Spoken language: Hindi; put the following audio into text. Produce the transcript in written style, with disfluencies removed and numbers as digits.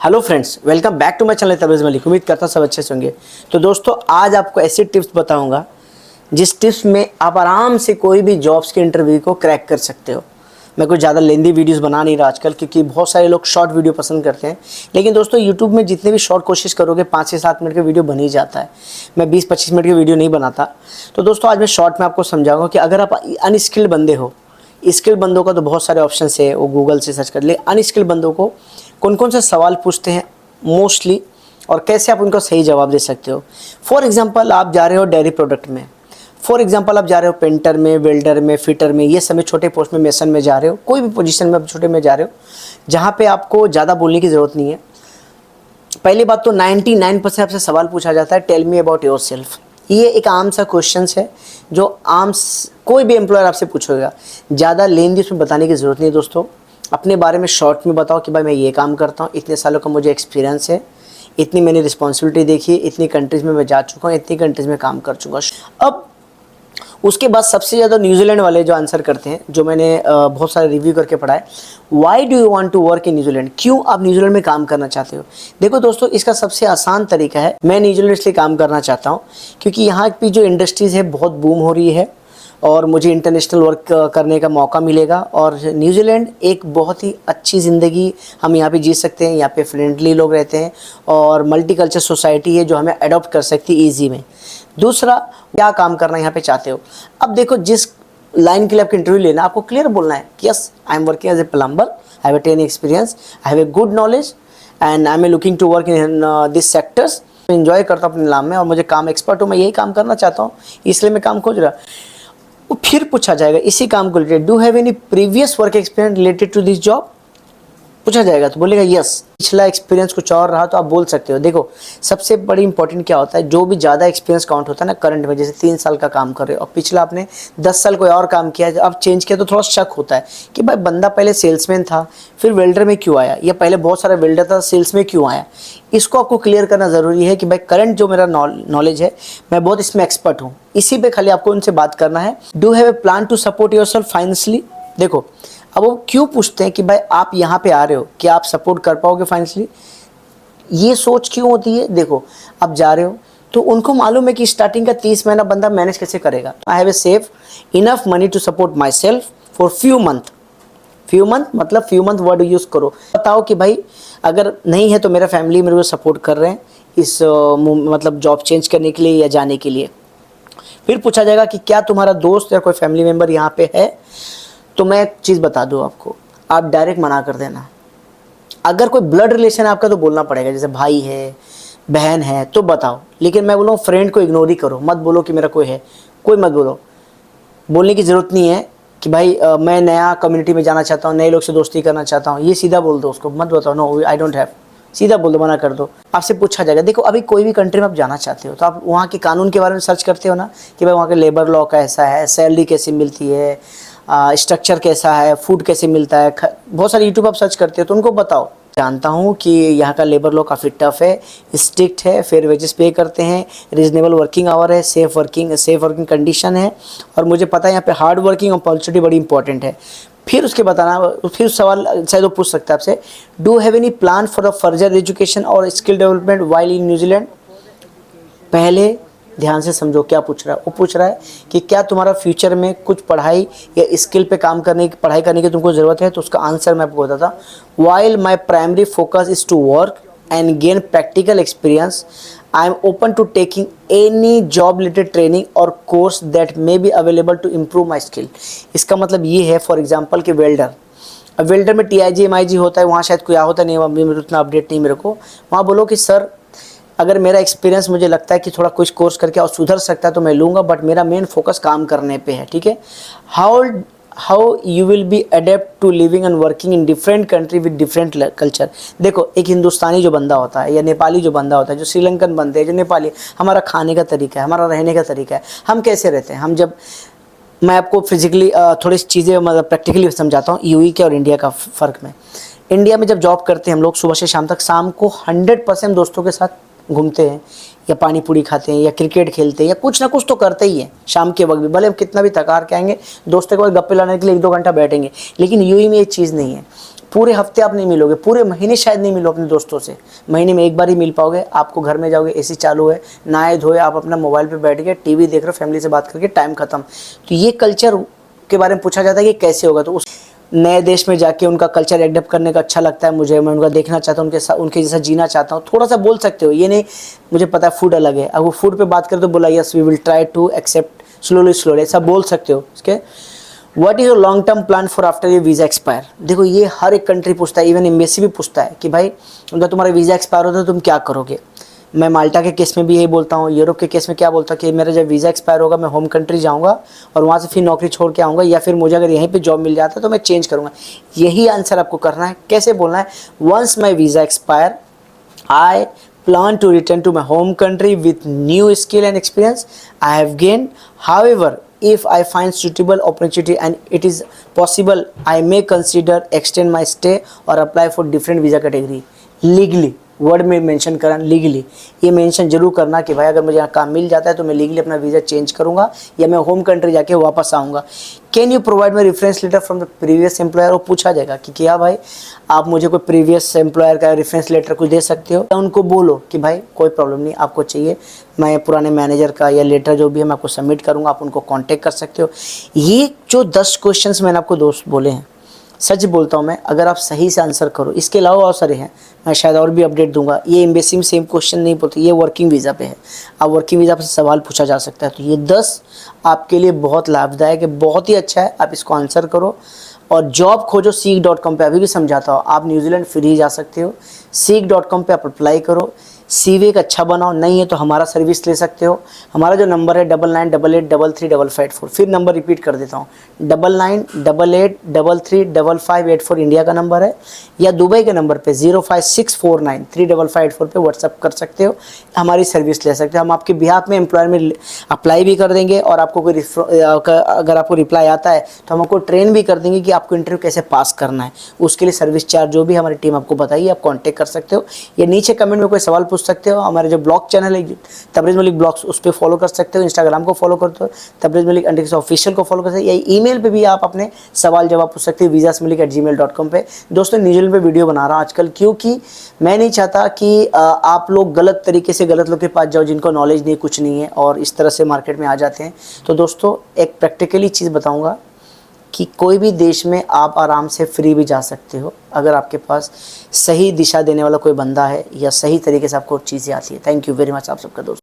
Hello friends, welcome back to my channel Tabrez Malik. उम्मीद करता हूँ सब अच्छे से होंगे। तो दोस्तों, आज आपको ऐसे टिप्स बताऊंगा जिस टिप्स में आप आराम से कोई भी जॉब्स के इंटरव्यू को क्रैक कर सकते हो। मैं कुछ ज़्यादा लेंदी वीडियोस बना नहीं रहा आजकल, क्योंकि बहुत सारे लोग शॉर्ट वीडियो पसंद करते हैं। लेकिन दोस्तों, यूट्यूब में जितने भी शॉर्ट कोशिश करोगे 5 से 7 मिनट का वीडियो बन ही जाता है। मैं 20-25 मिनट की वीडियो नहीं बनाता। तो दोस्तों, आज मैं शॉर्ट में आपको समझाऊंगा कि अगर आप अनस्किल्ड बंदे हो, स्किल्ड बंदों का तो बहुत सारे ऑप्शन है, वो गूगल से सर्च कर ले। अनस्किल्ड बंदों को कौन कौन से सवाल पूछते हैं मोस्टली, और कैसे आप उनको सही जवाब दे सकते हो। फॉर एग्जांपल, आप जा रहे हो डेयरी प्रोडक्ट में, फॉर एग्जांपल आप जा रहे हो पेंटर में, वेल्डर में, फिटर में, ये समय छोटे पोस्ट में, मेसन में जा रहे हो, कोई भी पोजीशन में आप छोटे में जा रहे हो जहाँ पे आपको ज़्यादा बोलने की ज़रूरत नहीं है। पहली बात तो 99% आपसे सवाल पूछा जाता है, tell me about yourself. ये एक आम सा क्वेश्चन है जो कोई भी एम्प्लॉयर आपसे पूछेगा। ज़्यादा लेंदी उसमें बताने की ज़रूरत नहीं है। दोस्तों, अपने बारे में शॉर्ट में बताओ कि भाई मैं ये काम करता हूँ, इतने सालों का मुझे एक्सपीरियंस है, इतनी मैंने रिस्पॉन्सिबिलिटी देखी है, इतनी कंट्रीज़ में मैं जा चुका हूँ, इतनी कंट्रीज़ में काम कर चुका हूँ। अब उसके बाद सबसे ज़्यादा न्यूजीलैंड वाले जो आंसर करते हैं, जो मैंने बहुत सारे रिव्यू करके पढ़ा है, why do you want to work in New Zealand, क्यों आप न्यूजीलैंड में काम करना चाहते हो। देखो दोस्तों, इसका सबसे आसान तरीका है, मैं न्यूजीलैंड इसलिए काम करना चाहता हूँ क्योंकि यहाँ की जो इंडस्ट्रीज़ है बहुत बूम हो रही है और मुझे इंटरनेशनल वर्क करने का मौका मिलेगा। और न्यूजीलैंड एक बहुत ही अच्छी ज़िंदगी हम यहाँ पे जी सकते हैं। यहाँ पे फ्रेंडली लोग रहते हैं और मल्टीकल्चर सोसाइटी है जो हमें अडॉप्ट कर सकती है ईजी में। दूसरा, क्या काम करना यहाँ पे चाहते हो। अब देखो, जिस लाइन के लिए आपको इंटरव्यू लेना, आपको क्लियर बोलना है कि yes, I am working as a plumber, I have a 10 experience, I have a good knowledge and I am looking to work in this sectors. मैं इन्जॉय करता हूँ अपने नाम में और मुझे काम एक्सपर्ट हूँ, मैं यही काम करना चाहता हूँ, इसलिए मैं काम खोज रहा। वो फिर पूछा जाएगा इसी काम को related, do have any previous work experience related to this job, पूछा जाएगा तो बोलेगा यस। पिछला एक्सपीरियंस कुछ और रहा तो आप बोल सकते हो। देखो, सबसे बड़ी इंपॉर्टेंट क्या होता है, जो भी ज़्यादा एक्सपीरियंस काउंट होता है ना करंट में, जैसे 3 साल का काम कर रहे हो और पिछला आपने 10 साल कोई और काम किया है, अब चेंज किया, तो थोड़ा शक होता है कि भाई बंदा पहले सेल्समैन था फिर वेल्डर में क्यों आया, या पहले बहुत सारा वेल्डर था सेल्स में क्यों आया। इसको आपको क्लियर करना ज़रूरी है कि भाई करंट जो मेरा नॉलेज है, मैं बहुत इसमें एक्सपर्ट हूँ। इसी पे खाली आपको उनसे बात करना है। Do have a plan to support yourself financially. देखो, अब वो क्यों पूछते हैं कि भाई आप यहाँ पे आ रहे हो, क्या आप सपोर्ट कर पाओगे फाइनेंशियली, ये सोच क्यों होती है। देखो, आप जा रहे हो तो उनको मालूम है कि स्टार्टिंग का 30 महीना बंदा मैनेज कैसे करेगा। I have a save enough money to support myself for few month मतलब फ्यू मंथ वर्ड यूज़ करो। बताओ कि भाई अगर नहीं है तो मेरा फैमिली मेरे को सपोर्ट कर रहे हैं इस मतलब जॉब चेंज करने के लिए या जाने के लिए। फिर पूछा जाएगा कि क्या तुम्हारा दोस्त या कोई फैमिली मेम्बर यहाँ पे है। तो मैं एक चीज़ बता दूँ आपको, आप डायरेक्ट मना कर देना। अगर कोई ब्लड रिलेशन है आपका तो बोलना पड़ेगा, जैसे भाई है, बहन है, तो बताओ। लेकिन मैं बोलूँ फ्रेंड को इग्नोर ही करो, मत बोलो कि मेरा कोई है, कोई मत बोलो। बोलने की ज़रूरत नहीं है कि भाई मैं नया कम्युनिटी में जाना चाहता हूँ, नए लोग से दोस्ती करना चाहता हूँ, ये सीधा बोल दो उसको, मत बताओ नो आई डोंट हैव, सीधा बोल दो, मना कर दो। आपसे पूछा जाएगा। देखो, अभी कोई भी कंट्री में आप जाना चाहते हो तो आप वहाँ के कानून के बारे में सर्च करते हो ना, कि भाई वहाँ के लेबर लॉ कैसा है, सैलरी कैसी मिलती है, स्ट्रक्चर कैसा है, फूड कैसे मिलता है, बहुत सारे यूट्यूब आप सर्च करते हो तो उनको बताओ। जानता हूँ कि यहाँ का लेबर लॉ काफ़ी टफ है, स्ट्रिक्ट है, फेयर वेजेस पे करते हैं, रीजनेबल वर्किंग आवर है, सेफ वर्किंग कंडीशन है, और मुझे पता है यहाँ पे हार्ड वर्किंग और पंक्चुअलिटी बड़ी इंपॉर्टेंट है। फिर उसके बताना, फिर सवाल शायद वो पूछ सकता है आपसे, do have any plan for the further education और skill development while in New Zealand. पहले ध्यान से समझो क्या पूछ रहा है। वो पूछ रहा है कि क्या तुम्हारा फ्यूचर में कुछ पढ़ाई या स्किल पे काम करने की, पढ़ाई करने की तुमको ज़रूरत है। तो उसका आंसर मैं आपको बताता हूँ, while my primary focus is to work and gain practical experience, I am open to taking any job related training और course that may be available to improve my skill. इसका मतलब ये है, फॉर एग्जाम्पल कि वेल्डर में TIG MIG होता है, वहाँ शायद कोई होता नहीं, अभी मेरे उतना अपडेट नहीं मेरे को। वहाँ बोलो कि सर अगर मेरा एक्सपीरियंस मुझे लगता है कि थोड़ा कुछ कोर्स करके और सुधर सकता है तो मैं लूँगा, बट मेरा मेन फोकस काम करने पे है। ठीक है। How you will be adept to living and working in different country with different culture. देखो, एक हिंदुस्तानी जो बंदा होता है या नेपाली जो बंदा होता है, जो श्रीलंकन बनते हैं, जो नेपाली, हमारा खाने का तरीका है, हमारा रहने का तरीका है, हम कैसे रहते हैं। हम जब, मैं आपको फिजिकली थोड़ी चीज़ें मतलब प्रैक्टिकली समझाता हूँ यूई के और इंडिया का फ़र्क में। इंडिया में जब जॉब करते हैं हम लोग सुबह से शाम तक, शाम को 100% दोस्तों के साथ घूमते हैं या पानी पूरी खाते हैं या क्रिकेट खेलते हैं या कुछ ना कुछ तो करते ही हैं शाम के वक्त भी, भले हम कितना भी थका के आएंगे, दोस्तों के बाद गप्पे लाने के लिए 1-2 घंटा बैठेंगे। लेकिन यूएई में ये चीज़ नहीं है। पूरे हफ्ते आप नहीं मिलोगे, पूरे महीने शायद नहीं मिलो अपने दोस्तों से, महीने में एक बार ही मिल पाओगे। आपको घर में जाओगे, एसी चालू है, नहाए धोए आप अपना मोबाइल पे बैठ के टीवी देख रहे हो, फैमिली से बात करके टाइम खत्म। तो ये कल्चर के बारे में पूछा जाता है कि कैसे होगा, तो उस नए देश में जाके उनका कल्चर एडप्ट करने का अच्छा लगता है मुझे, मैं उनका देखना चाहता हूँ, उनके साथ उनके जैसा जीना चाहता हूँ। थोड़ा सा बोल सकते हो, ये नहीं मुझे पता है फूड अलग है, अब वो फूड पे बात करें तो बोला yes we will try to accept slowly, ऐसा बोल सकते हो। उसके what is your long term plan for after your visa expire. देखो ये हर एक कंट्री पूछता है, इवन एम्बेसी भी पूछता है कि भाई उनका तुम्हारा वीज़ा एक्सपायर होता है तुम क्या करोगे। मैं माल्टा के केस में भी यही बोलता हूँ, यूरोप के केस में क्या बोलता हूँ कि मेरा जब वीज़ा एक्सपायर होगा मैं होम कंट्री जाऊँगा और वहाँ से फिर नौकरी छोड़ के आऊँगा, या फिर मुझे अगर यहीं पे जॉब मिल जाता है तो मैं चेंज करूँगा। यही आंसर आपको करना है। कैसे बोलना है, once my visa expire I plan to return to my home country with new skill and experience I have gained. However, if I find suitable opportunity and it is possible, I may consider extend my stay or apply for different visa category. Legally word में मेंशन करना, लीगली ये मेंशन जरूर करना कि भाई अगर मुझे यहाँ काम मिल जाता है तो मैं लीगली अपना वीज़ा चेंज करूँगा या मैं होम कंट्री जाके वापस आऊँगा। Can you provide my reference letter from the previous employer. वो पूछा जाएगा कि क्या भाई आप मुझे कोई प्रीवियस एम्प्लॉयर का रेफरेंस लेटर कुछ दे सकते हो। उनको बोलो कि भाई कोई प्रॉब्लम नहीं, आपको चाहिए मैं पुराने मैनेजर का या लेटर जो भी है मैं आपको सबमिट करूँगा, आप उनको कॉन्टेक्ट कर सकते हो। ये जो 10 क्वेश्चन मैंने आपको दोस्त बोले हैं, सच बोलता हूँ मैं, अगर आप सही से आंसर करो, इसके अलावा बहुत सारे हैं, मैं शायद और भी अपडेट दूंगा। ये एम्बेसी में सेम क्वेश्चन नहीं बोलते, ये वर्किंग वीज़ा पे है, आप वर्किंग वीज़ा पे सवाल पूछा जा सकता है। तो ये 10 आपके लिए बहुत लाभदायक है, बहुत ही अच्छा है, आप इसको आंसर करो और जॉब खोजो seek.com पे। अभी भी समझाता हूँ, आप न्यूजीलैंड फ्री जा सकते हो, seek.com पे आप अप्लाई करो, CV एक अच्छा बनाओ, नहीं है तो हमारा सर्विस ले सकते हो। हमारा जो नंबर है 9988835584, फिर नंबर रिपीट कर देता हूँ 9988835584 इंडिया का नंबर है, या दुबई के नंबर पे 05649355584 पे व्हाट्सअप कर सकते हो, हमारी सर्विस ले सकते हो। हम आपके बिहाफ में एम्प्लॉयर में अप्लाई भी कर देंगे और आपको कोई अगर आपको रिप्लाई आता है तो हम आपको ट्रेन भी कर देंगे कि आपको इंटरव्यू कैसे पास करना है। उसके लिए सर्विस चार्ज जो भी हमारी टीम आपको बताइए, आप कॉन्टेक्ट कर सकते हो या नीचे कमेंट में कोई सवाल पूछ सकते हो। हमारे जो ब्लॉग चैनल है तबरेज़ मलिक ब्लॉग्स, उस पर फॉलो कर सकते हो, इंस्टाग्राम को फॉलो करते हो तबरेज़ मलिक _ऑफिशियल को फॉलो कर सकते हो, या ईमेल पे भी आप अपने सवाल जवाब पूछ सकते हो visasmalik@gmail.com पे। दोस्तों न्यूजीलैंड पे वीडियो बना रहा हूँ आजकल क्योंकि मैं नहीं चाहता कि आप लोग गलत तरीके से गलत लोग के पास जाओ जिनको नॉलेज नहीं, कुछ नहीं है और इस तरह से मार्केट में आ जाते हैं। तो दोस्तों एक प्रैक्टिकली चीज़ बताऊँगा कि कोई भी देश में आप आराम से फ्री भी जा सकते हो अगर आपके पास सही दिशा देने वाला कोई बंदा है या सही तरीके से आपको चीज़ें आती है। थैंक यू वेरी मच आप सबका दोस्त।